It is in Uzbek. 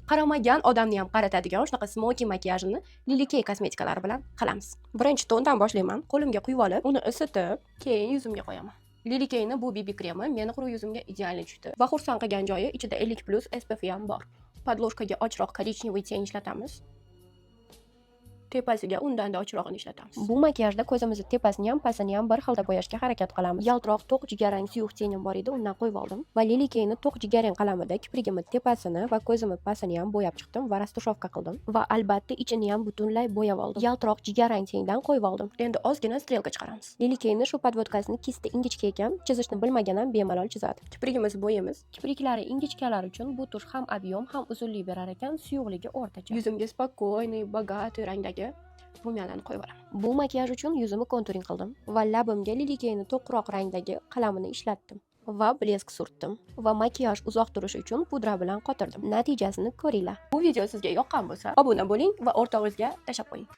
Qaramagan odamni ham qaratadigan shunaqa smoky makiyajini Lily Kay kosmetikalari bilan qilamiz. Birinchi tondan boshlayman. Qo'limga quyib olib, uni isitib, keyin yuzimga qo'yaman. Lily Kay'ning bu BB kremi meni quruq yuzimga ideal tushdi va xursand qilgan joyi ichida 50+ SPF ham bor. Podложкаga ochroq korичневый teng ishlatamiz. Tepasiga undan-da ochroqini ishlatamiz. Bu makiyajda ko'zimizni tepasini ham, pastini ham bir xilda bo'yashga harakat qilamiz. Yaltiroq to'q jigarrang suyuq tengim bor edi, undan qo'yib oldim va Lily Kay'ning to'q jigarrang qalamida kiprigimni tepasini va ko'zimni pastini ham bo'yab chiqdim va rastushovka qildim va albatta ichini ham butunlay bo'yab oldim. Yaltiroq jigarrang tengdan qo'yib oldim. Endi ozgina strelka chiqaramiz. Lily Kay'ning shu podvodkasini kista ingichka ekan, chizishni bilmagan ham bemalol chizadi. Kiprigimizni bo'yaymiz. Kipriklari ingichkalar uchun bu tush ham ob'yom, ham uzunlik berar ekan, suyuqligi o'rtacha. Yuzimga spokойный, богатый rangdagi rumiyalarni qo'yib olaman. Bu makiyaj uchun yuzimni konturing qildim va labimga Lily Kay'ning to'qroq rangdagi qalamini ishlatdim va blesk surtdim va makiyaj uzoq turishi uchun pudra bilan qotirdim. Natijasini ko'ringlar. Bu video sizga yoqqan bo'lsa, obuna bo'ling va o'rtog'ingizga tashlab qo'ying.